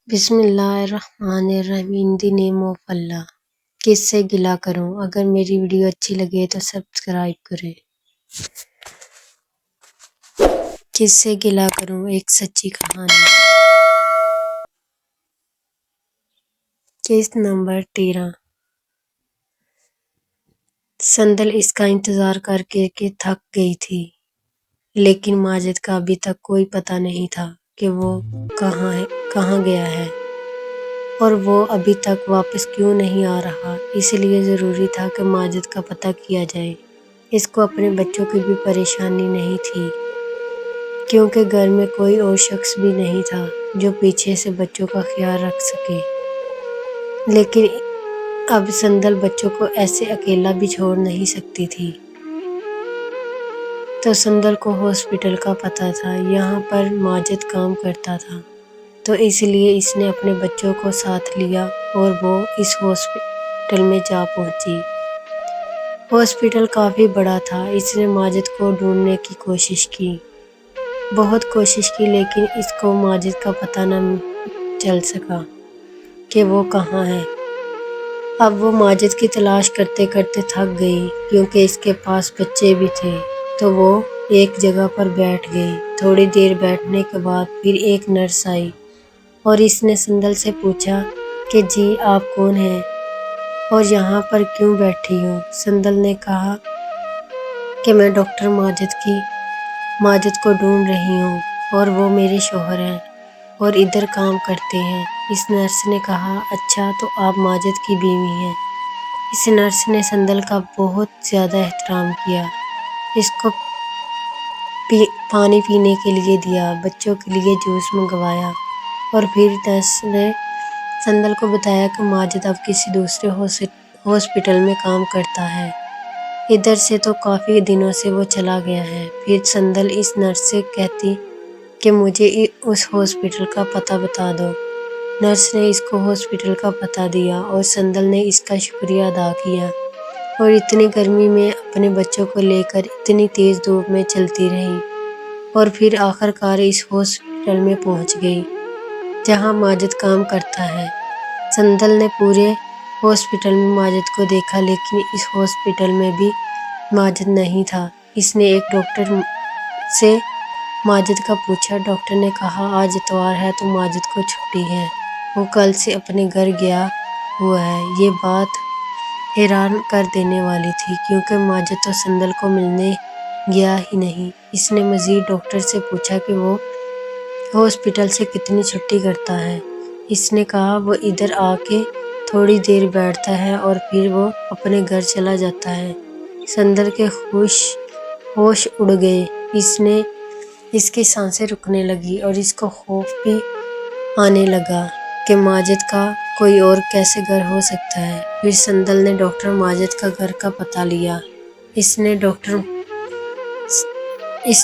بسم اللہ الرحمن الرحیم ان دی نیم آف اللہ۔ کس سے گلہ کروں؟ اگر میری ویڈیو اچھی لگے تو سبسکرائب کریں۔ کس سے گلہ کروں؟ ایک سچی کہانی۔ قسط نمبر 13۔ سندل اس کا انتظار کر کے تھک گئی تھی، لیکن ماجد کا ابھی تک کوئی پتہ نہیں تھا کہ وہ کہاں گیا ہے اور وہ ابھی تک واپس کیوں نہیں آ رہا۔ اس لیے ضروری تھا کہ ماجد کا پتہ کیا جائے۔ اس کو اپنے بچوں کی بھی پریشانی نہیں تھی، کیونکہ گھر میں کوئی اور شخص بھی نہیں تھا جو پیچھے سے بچوں کا خیال رکھ سکے۔ لیکن اب سندل بچوں کو ایسے اکیلا بھی چھوڑ نہیں سکتی تھی۔ تو سندل کو ہاسپٹل کا پتہ تھا، یہاں پر ماجد کام کرتا تھا، تو اس لیے اس نے اپنے بچوں کو ساتھ لیا اور وہ اس ہاسپٹل میں جا پہنچی۔ ہاسپٹل کافی بڑا تھا۔ اس نے ماجد کو ڈھونڈنے کی کوشش کی، بہت کوشش کی، لیکن اس کو ماجد کا پتہ نہ چل سکا کہ وہ کہاں ہے۔ اب وہ ماجد کی تلاش کرتے کرتے تھک گئی، کیونکہ اس کے پاس بچے بھی تھے، تو وہ ایک جگہ پر بیٹھ گئی۔ تھوڑی دیر بیٹھنے کے بعد پھر ایک نرس آئی اور اس نے سندل سے پوچھا کہ جی آپ کون ہیں اور یہاں پر کیوں بیٹھی ہو؟ سندل نے کہا کہ میں ڈاکٹر ماجد کو ڈھونڈ رہی ہوں اور وہ میرے شوہر ہیں اور ادھر کام کرتے ہیں۔ اس نرس نے کہا اچھا تو آپ ماجد کی بیوی ہیں۔ اس نرس نے سندل کا بہت زیادہ احترام کیا، اس کو پانی پینے کے لیے دیا، بچوں کے لیے جوس منگوایا اور پھر نرس نے سندل کو بتایا کہ ماجد اب کسی دوسرے ہاسپٹل میں کام کرتا ہے، ادھر سے تو کافی دنوں سے وہ چلا گیا ہے۔ پھر سندل اس نرس سے کہتی کہ مجھے اس ہاسپٹل کا پتہ بتا دو۔ نرس نے اس کو ہاسپٹل کا پتہ دیا اور سندل نے اس کا شکریہ ادا کیا اور اتنی گرمی میں اپنے بچوں کو لے کر اتنی تیز دھوپ میں چلتی رہی اور پھر آخر کار اس ہاسپٹل میں پہنچ گئی جہاں ماجد کام کرتا ہے۔ سندل نے پورے ہاسپٹل میں ماجد کو دیکھا، لیکن اس ہاسپٹل میں بھی ماجد نہیں تھا۔ اس نے ایک ڈاکٹر سے ماجد کا پوچھا۔ ڈاکٹر نے کہا آج اتوار ہے تو ماجد کو چھٹی ہے، وہ کل سے اپنے گھر گیا ہوا ہے۔ یہ بات حیران کر دینے والی تھی، کیونکہ ماجد تو سندل کو ملنے گیا ہی نہیں۔ اس نے مزید ڈاکٹر سے پوچھا کہ وہ ہاسپٹل سے کتنی چھٹی کرتا ہے۔ اس نے کہا وہ ادھر آ کے تھوڑی دیر بیٹھتا ہے اور پھر وہ اپنے گھر چلا جاتا ہے۔ سندل کے ہوش اڑ گئے، اس کی سانسیں رکنے لگی اور اس کو خوف بھی آنے لگا کہ ماجد کا کوئی اور کیسے گھر ہو سکتا ہے۔ پھر سندل نے ڈاکٹر ماجد کا گھر کا پتہ لیا۔ اس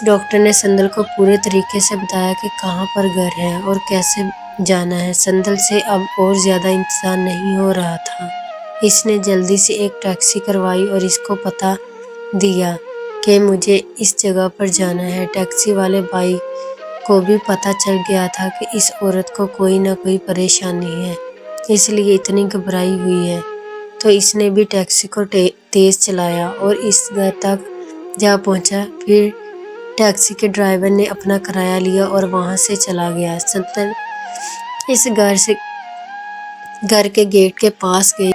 ڈاکٹر نے سندل کو پورے طریقے سے بتایا کہ کہاں پر گھر ہے اور کیسے جانا ہے۔ سندل سے اب اور زیادہ انتظار نہیں ہو رہا تھا۔ اس نے جلدی سے ایک ٹیکسی کروائی اور اس کو پتہ دیا کہ مجھے اس جگہ پر جانا ہے۔ ٹیکسی والے بھائی کو بھی پتہ چل گیا تھا کہ اس عورت کو کوئی نہ کوئی پریشانی ہے، اس لیے اتنی گھبرائی ہوئی ہے، تو اس نے بھی ٹیکسی کو تیز چلایا اور اس گھر تک جا پہنچا۔ پھر ٹیکسی کے ڈرائیور نے اپنا کرایہ لیا اور وہاں سے چلا گیا۔ سندل اس گھر کے گیٹ کے پاس گئی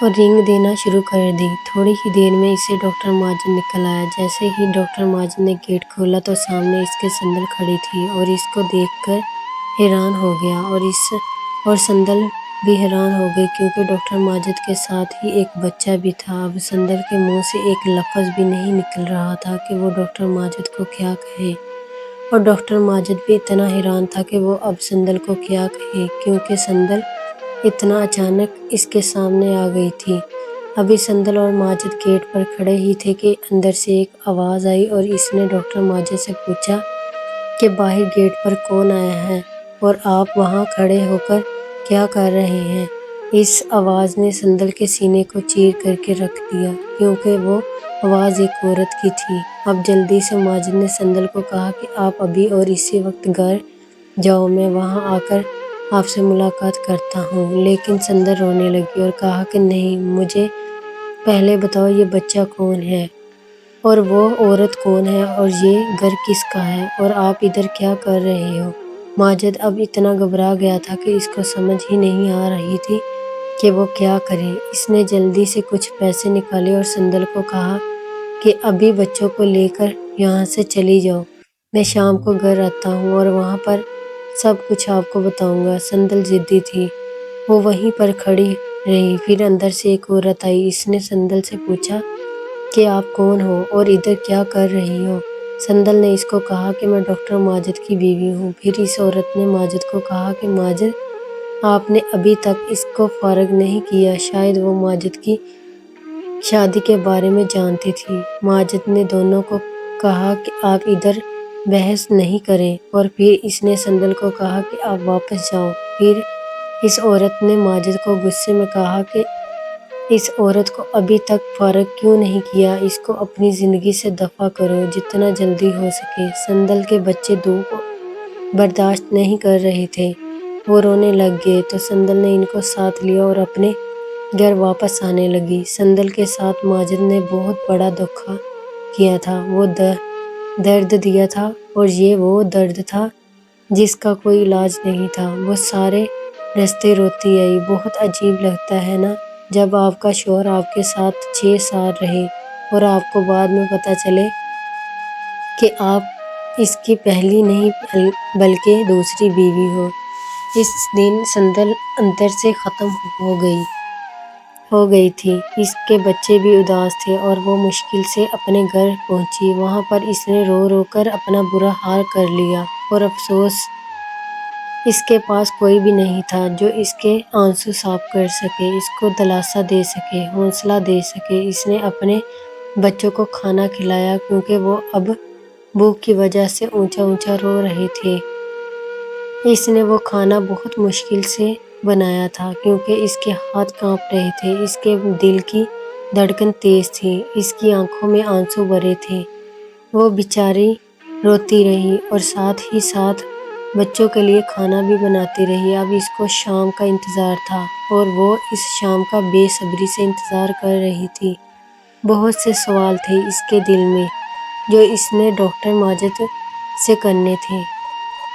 اور رنگ دینا شروع کر دی۔ تھوڑی ہی دیر میں اسے ڈاکٹر ماجد نکل آیا۔ جیسے ہی ڈاکٹر ماجد نے گیٹ کھولا تو سامنے اس کے سندل کھڑی تھی اور اس کو دیکھ کر حیران ہو گیا اور سندل بھی حیران ہو گئی، کیونکہ ڈاکٹر ماجد کے ساتھ ہی ایک بچہ بھی تھا۔ اب سندل کے منہ سے ایک لفظ بھی نہیں نکل رہا تھا کہ وہ ڈاکٹر ماجد کو کیا کہے، اور ڈاکٹر ماجد بھی اتنا حیران تھا کہ وہ اب سندل کو کیا کہے، کیونکہ سندل اتنا اچانک اس کے سامنے آ گئی تھی۔ ابھی سندل اور ماجد گیٹ پر کھڑے ہی تھے کہ اندر سے ایک آواز آئی اور اس نے ڈاکٹر ماجد سے پوچھا کہ باہر گیٹ پر کون آیا ہے اور آپ وہاں کھڑے ہو کر کیا کر رہے ہیں؟ اس آواز نے سندل کے سینے کو چیر کر کے رکھ دیا، کیونکہ وہ آواز ایک عورت کی تھی۔ اب جلدی سے ماجد نے سندل کو کہا کہ آپ ابھی اور اسی وقت گھر جاؤ، میں وہاں آ کر آپ سے ملاقات کرتا ہوں۔ لیکن سندر رونے لگی اور کہا کہ نہیں، مجھے پہلے بتاؤ یہ بچہ کون ہے اور وہ عورت کون ہے اور یہ گھر کس کا ہے اور آپ ادھر کیا کر رہے ہو؟ ماجد اب اتنا گھبرا گیا تھا کہ اس کو سمجھ ہی نہیں آ رہی تھی کہ وہ کیا کرے۔ اس نے جلدی سے کچھ پیسے نکالے اور سندل کو کہا کہ ابھی بچوں کو لے کر یہاں سے چلی جاؤ، میں شام کو گھر آتا ہوں اور وہاں پر سب کچھ آپ کو بتاؤں گا۔ سندل ضدی تھی، وہ وہیں پر کھڑی رہی۔ پھر اندر سے ایک عورت آئی۔ اس نے سندل سے پوچھا کہ آپ کون ہو اور ادھر کیا کر رہی ہو؟ سندل نے اس کو کہا کہ میں ڈاکٹر ماجد کی بیوی ہوں۔ پھر اس عورت نے ماجد کو کہا کہ ماجد، آپ نے ابھی تک اس کو فارغ نہیں کیا، شاید وہ ماجد کی شادی کے بارے میں جانتی تھی۔ ماجد نے دونوں کو کہا کہ آپ ادھر بحث نہیں کریں اور پھر اس نے سندل کو کہا کہ آپ واپس جاؤ۔ پھر اس عورت نے ماجد کو غصے میں کہا کہ اس عورت کو ابھی تک فارغ کیوں نہیں کیا، اس کو اپنی زندگی سے دفع کرو جتنا جلدی ہو سکے۔ سندل کے بچے دھوپ برداشت نہیں کر رہے تھے، وہ رونے لگ گئے تو سندل نے ان کو ساتھ لیا اور اپنے گھر واپس آنے لگی۔ سندل کے ساتھ ماجد نے بہت بڑا دھوکا کیا تھا، وہ درد دیا تھا اور یہ وہ درد تھا جس کا کوئی علاج نہیں تھا۔ وہ سارے راستے روتی آئی۔ بہت عجیب لگتا ہے نا، جب آپ کا شوہر آپ کے ساتھ 6 سال رہے اور آپ کو بعد میں پتہ چلے کہ آپ اس کی پہلی نہیں بلکہ دوسری بیوی ہو۔ اس دن سندل اندر سے ختم ہو گئی تھی۔ اس کے بچے بھی اداس تھے اور وہ مشکل سے اپنے گھر پہنچی۔ وہاں پر اس نے رو رو کر اپنا برا حال کر لیا اور افسوس اس کے پاس کوئی بھی نہیں تھا جو اس کے آنسو صاف کر سکے، اس کو دلاسا دے سکے، حوصلہ دے سکے۔ اس نے اپنے بچوں کو کھانا کھلایا کیونکہ وہ اب بھوک کی وجہ سے اونچا اونچا رو رہے تھے۔ اس نے وہ کھانا بہت مشکل سے بنایا تھا کیونکہ اس کے ہاتھ کانپ رہے تھے، اس کے دل کی دھڑکن تیز تھی، اس کی آنکھوں میں آنسو بھرے تھے۔ وہ بیچاری روتی رہی اور ساتھ ہی ساتھ بچوں کے لیے کھانا بھی بناتی رہی۔ اب اس کو شام کا انتظار تھا اور وہ اس شام کا بے صبری سے انتظار کر رہی تھی۔ بہت سے سوال تھے اس کے دل میں جو اس نے ڈاکٹر ماجد سے کرنے تھے۔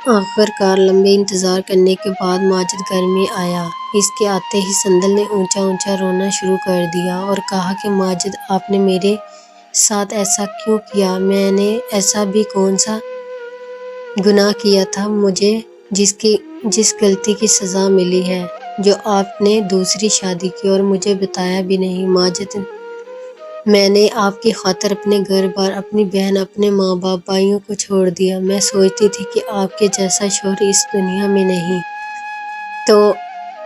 آخر کار لمبے انتظار کرنے کے بعد ماجد گھر میں آیا۔ اس کے آتے ہی سندل نے اونچا اونچا رونا شروع کر دیا اور کہا کہ ماجد، آپ نے میرے ساتھ ایسا کیوں کیا؟ میں نے ایسا بھی کون سا گناہ کیا تھا مجھے جس غلطی کی سزا ملی ہے؟ جو آپ نے دوسری شادی کی اور مجھے بتایا بھی نہیں۔ ماجد، میں نے آپ کی خاطر اپنے گھر بار، اپنی بہن، اپنے ماں باپ، بھائیوں کو چھوڑ دیا۔ میں سوچتی تھی کہ آپ کے جیسا شوہر اس دنیا میں نہیں، تو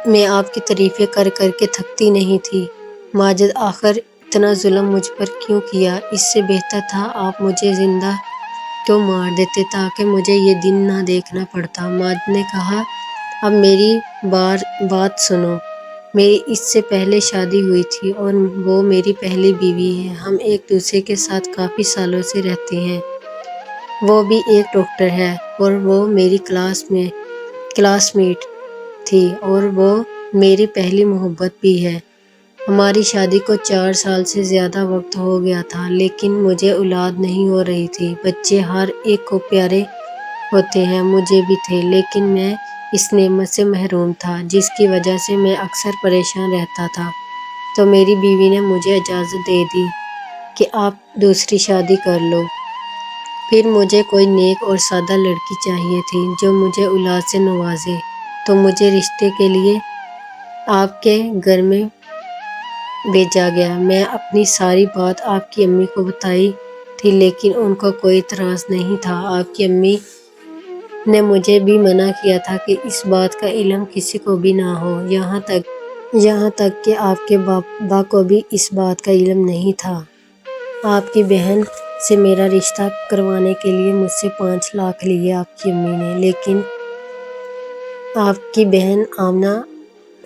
میں آپ کی تعریفیں کر کر کے تھکتی نہیں تھی۔ ماجد، آخر اتنا ظلم مجھ پر کیوں کیا؟ اس سے بہتر تھا آپ مجھے زندہ کیوں مار دیتے تاکہ مجھے یہ دن نہ دیکھنا پڑتا۔ ماجد نے کہا، اب میری بات سنو، میری اس سے پہلے شادی ہوئی تھی اور وہ میری پہلی بیوی ہے۔ ہم ایک دوسرے کے ساتھ کافی سالوں سے رہتے ہیں۔ وہ بھی ایک ڈاکٹر ہے اور وہ میری کلاس میٹ تھی اور وہ میری پہلی محبت بھی ہے۔ ہماری شادی کو 4 سال سے زیادہ وقت ہو گیا تھا لیکن مجھے اولاد نہیں ہو رہی تھی۔ بچے ہر ایک کو پیارے ہوتے ہیں، مجھے بھی تھے، لیکن میں اس نعمت سے محروم تھا جس کی وجہ سے میں اکثر پریشان رہتا تھا۔ تو میری بیوی نے مجھے اجازت دے دی کہ آپ دوسری شادی کر لو۔ پھر مجھے کوئی نیک اور سادہ لڑکی چاہیے تھی جو مجھے اولاد سے نوازے، تو مجھے رشتے کے لیے آپ کے گھر میں بھیجا گیا۔ میں اپنی ساری بات آپ کی امی کو بتائی تھی لیکن ان کو کوئی اعتراض نہیں تھا۔ آپ کی امی نے مجھے بھی منع کیا تھا کہ اس بات کا علم کسی کو بھی نہ ہو، یہاں تک کہ آپ کے بابا کو بھی اس بات کا علم نہیں تھا۔ آپ کی بہن سے میرا رشتہ کروانے کے لیے مجھ سے 5 لاکھ لیے آپ کی امی نے، لیکن آپ کی بہن آمنہ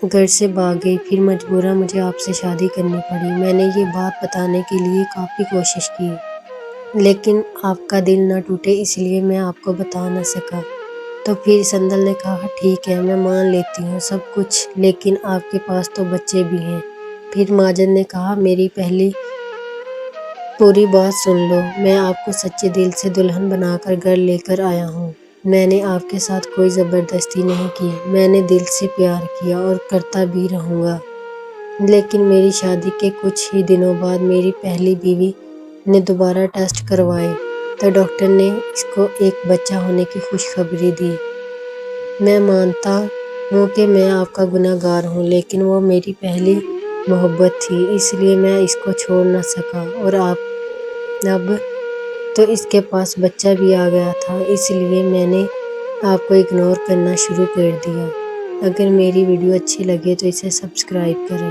گھر سے بھاگ گئی، پھر مجبوراً مجھے آپ سے شادی کرنی پڑی۔ میں نے یہ بات بتانے کے لیے کافی کوشش کی لیکن آپ کا دل نہ ٹوٹے اس لیے میں آپ کو بتا نہ سکا۔ تو پھر سندل نے کہا ٹھیک ہے میں مان لیتی ہوں سب کچھ، لیکن آپ کے پاس تو بچے بھی ہیں۔ پھر ماجد نے کہا میری پہلی پوری بات سن لو، میں آپ کو سچے دل سے دلہن بنا کر گھر لے کر آیا ہوں۔ میں نے آپ کے ساتھ کوئی زبردستی نہیں کی، میں نے دل سے پیار کیا اور کرتا بھی رہوں گا۔ لیکن میری شادی کے کچھ ہی دنوں بعد میری پہلی بیوی نے دوبارہ ٹیسٹ کروائے تو ڈاکٹر نے اس کو ایک بچہ ہونے کی خوشخبری دی۔ میں مانتا ہوں کہ میں آپ کا گناہ گار ہوں، لیکن وہ میری پہلی محبت تھی، اس لیے میں اس کو چھوڑ نہ سکا، اور اب تو اس کے پاس بچہ بھی آ گیا تھا، اس لیے میں نے آپ کو اگنور کرنا شروع کر دیا۔ اگر میری ویڈیو اچھی لگے تو اسے سبسکرائب کریں۔